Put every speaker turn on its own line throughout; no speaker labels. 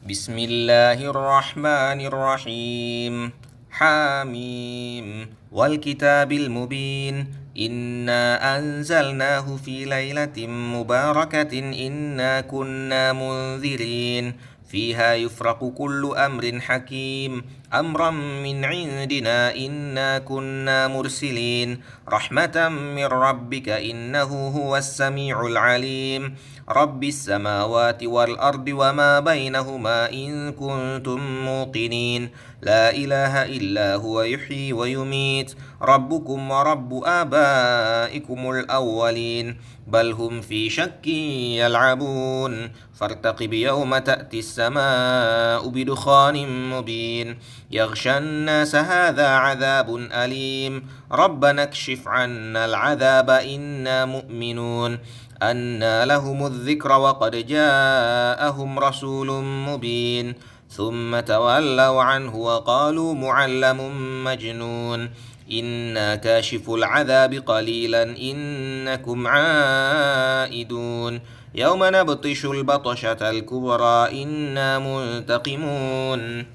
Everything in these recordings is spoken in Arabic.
بسم الله الرحمن الرحيم. حاميم والكتاب المبين. إنا أنزلناه في ليلة مباركة إنا كنا منذرين فيها يفرق كل أمر حكيم أمرا من عندنا إنا كنا مرسلين رحمة من ربك إنه هو السميع العليم رب السماوات والأرض وما بينهما إن كنتم موقنين لا إله إلا هو يحيي ويميت ربكم ورب آبائكم الأولين بل هم في شك يلعبون فارتقب يوم تأتي السماء بدخان مبين يغشى الناس هذا عذاب أليم ربنا اكشف عنا العذاب إنا مؤمنون أنى لهم الذكر وقد جاءهم رسول مبين ثم تولوا عنه وقالوا معلم مجنون إنا كاشف العذاب قليلا إنكم عائدون يوم نبطش البطشة الكبرى إنا منتقمون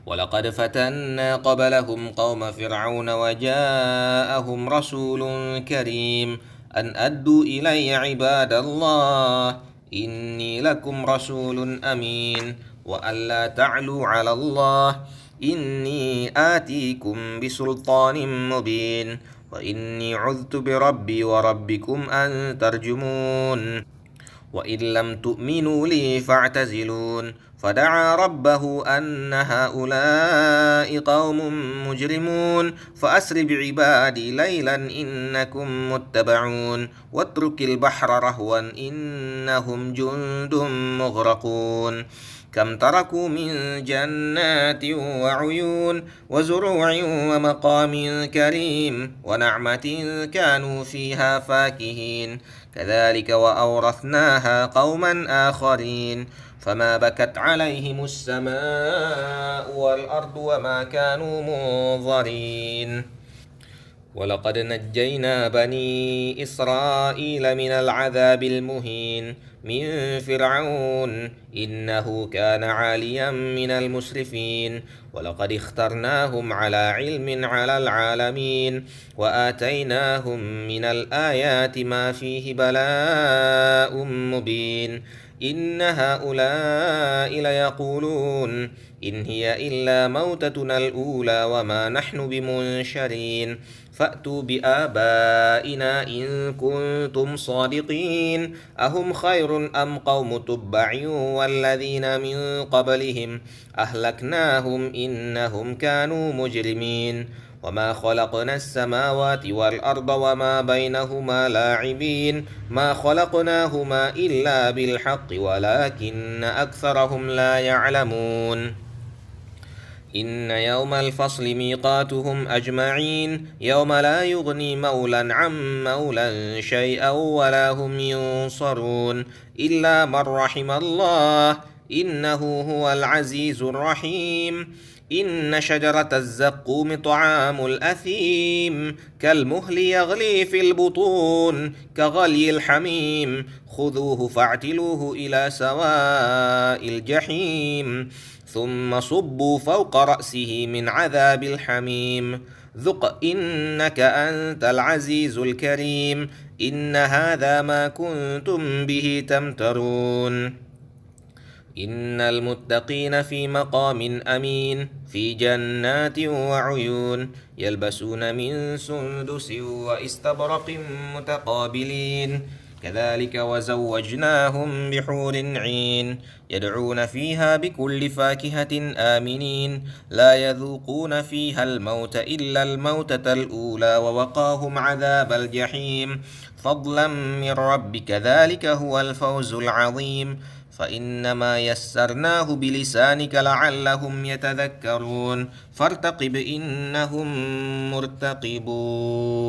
ولقد فتنا قبلهم قوم فرعون وجاءهم رسول كريم أن أدوا إلي عباد الله إني لكم رسول أمين وأن لا تعلوا على الله إني آتيكم بسلطان مبين وإني عذت بربي وربكم أن ترجمون وإن لم تؤمنوا لي فاعتزلون فدعا ربه أن هؤلاء قوم مجرمون فأسر بعبادي ليلا إنكم متبعون واترك البحر رهوا إنهم جند مغرقون كم تركوا من جنات وعيون وزروع ومقام كريم ونعمة كانوا فيها فاكهين كذلك وأورثناها قوما آخرين فما بكت عليهم السماء والأرض وما كانوا منظرين ولقد نجينا بني إسرائيل من العذاب المهين من فرعون إنه كان عاليا من المسرفين ولقد اخترناهم على علم على العالمين وآتيناهم من الآيات ما فيه بلاء مبين إن هؤلاء ليقولون إن هي إلا موتتنا الأولى وما نحن بمنشرين فأتوا بآبائنا إن كنتم صادقين أهم خير أم قوم تبع والذين من قبلهم أهلكناهم إنهم كانوا مجرمين وما خلقنا السماوات والأرض وما بينهما لاعبين ما خلقناهما إلا بالحق ولكن أكثرهم لا يعلمون إن يوم الفصل ميقاتهم أجمعين يوم لا يغني مولى عن مولى شيئا ولا هم ينصرون إلا من رحم الله إنه هو العزيز الرحيم إن شجرة الزقوم طعام الأثيم كالمهل يغلي في البطون كغلي الحميم خذوه فاعتلوه إلى سواء الجحيم ثم صبوا فوق رأسه من عذاب الحميم ذق إنك أنت العزيز الكريم إن هذا ما كنتم به تمترون إن المتقين في مقام أمين في جنات وعيون يلبسون من سندس وإستبرق متقابلين كذلك وزوجناهم بحور عين يدعون فيها بكل فاكهة آمنين لا يذوقون فيها الموت إلا الموتة الأولى ووقاهم عذاب الجحيم فضلا من ربك ذلك هو الفوز العظيم فإنما يسرناه بلسانك لعلهم يتذكرون فارتقب إنهم مرتقبون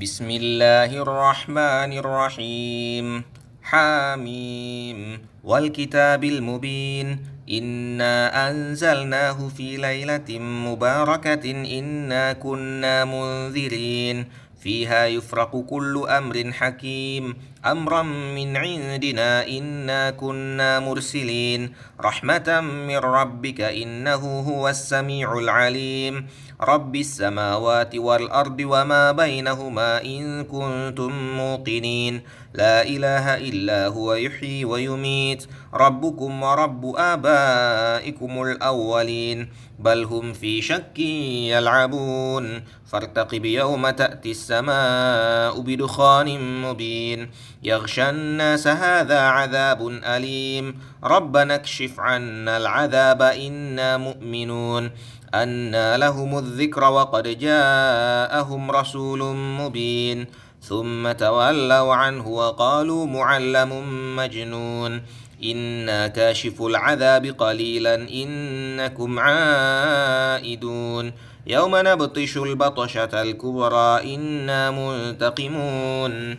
بسم الله الرحمن الرحيم حاميم والكتاب المبين إنا أنزلناه في ليلة مباركة إنا كنا منذرين فيها يفرق كل أمر حكيم أمرا من عندنا إنا كنا مرسلين رحمة من ربك إنه هو السميع العليم رب السماوات والأرض وما بينهما إن كنتم موقنين لا إله إلا هو يحيي ويميت ربكم ورب آبائكم الأولين بل هم في شك يلعبون فارتقب يوم تأتي السماء بدخان مبين يغشى الناس هذا عذاب أليم ربنا اكشف عنا العذاب إنا مؤمنون أنى لهم الذكر وقد جاءهم رسول مبين ثم تولوا عنه وقالوا معلم مجنون إنا كاشف العذاب قليلا إنكم عائدون يوم نبطش البطشة الكبرى إنا منتقمون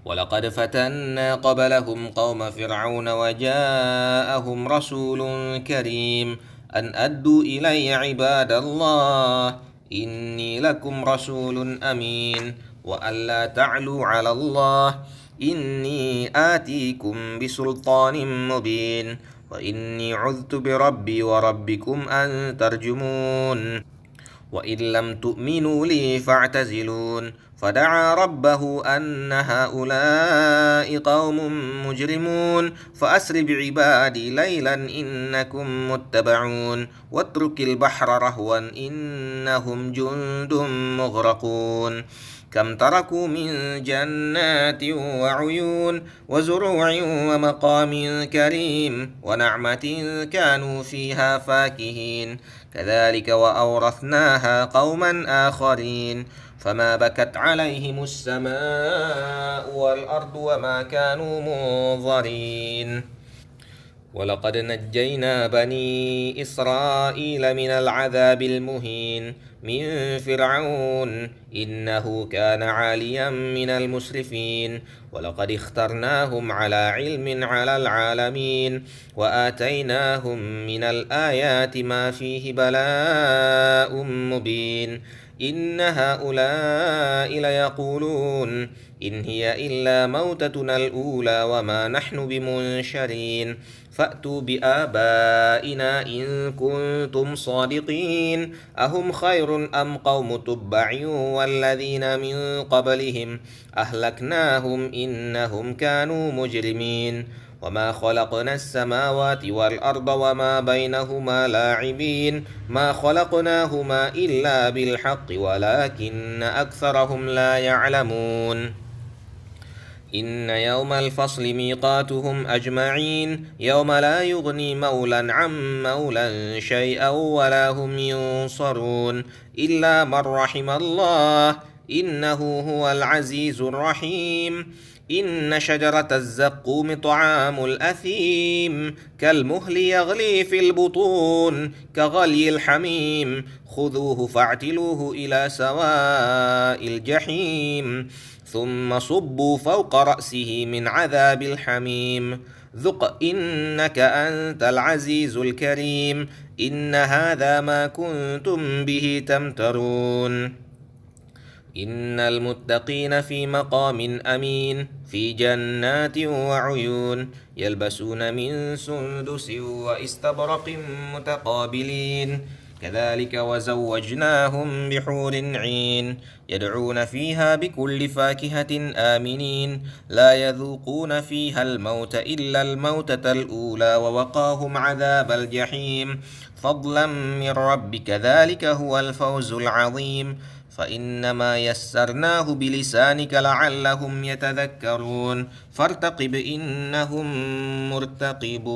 ولقد فتنا قبلهم قوم فرعون وجاءهم رسول كريم أن أدوا إلي عباد الله إني لكم رسول أمين وأن لا تعلوا على الله إني آتيكم بسلطان مبين وإني عذت بربي وربكم أن ترجمون وإن لم تؤمنوا لي فاعتزلون فدعا ربه أن هؤلاء قوم مجرمون فأسر بعبادي ليلا إنكم متبعون واترك البحر رهوا إنهم جند مغرقون كم تركوا من جنات وعيون وزروع ومقام كريم ونعمة كانوا فيها فاكهين كذلك وأورثناها قوما آخرين فما بكت عليهم السماء والأرض وما كانوا منظرين ولقد نجينا بني إسرائيل من العذاب المهين من فرعون إنه كان عاليا من المسرفين ولقد اخترناهم على علم على العالمين وآتيناهم من الآيات ما فيه بلاء مبين إن هؤلاء ليقولون إن هي إلا موتتنا الأولى وما نحن بمنشرين فأتوا بآبائنا إن كنتم صادقين أهم خير أم قوم تبع والذين من قبلهم أهلكناهم إنهم كانوا مجرمين وما خلقنا السماوات والأرض وما بينهما لاعبين ما خلقناهما إلا بالحق ولكن أكثرهم لا يعلمون إن يوم الفصل ميقاتهم أجمعين يوم لا يغني مولا عن مولا شيئا ولا هم ينصرون إلا من رحم الله إنه هو العزيز الرحيم إن شجرة الزقوم طعام الأثيم كالمهل يغلي في البطون كغلي الحميم خذوه فاعتلوه إلى سواء الجحيم ثم صبوا فوق رأسه من عذاب الحميم ذق إنك أنت العزيز الكريم إن هذا ما كنتم به تمترون إن المتقين في مقام أمين في جنات وعيون يلبسون من سندس وإستبرق متقابلين كذلك وزوجناهم بحور عين يدعون فيها بكل فاكهة آمنين لا يذوقون فيها الموت إلا الموتة الأولى ووقاهم عذاب الجحيم فضلا من ربك ذلك هو الفوز العظيم فإنما يسرناه بلسانك لعلهم يتذكرون فارتقب إنهم مرتقبون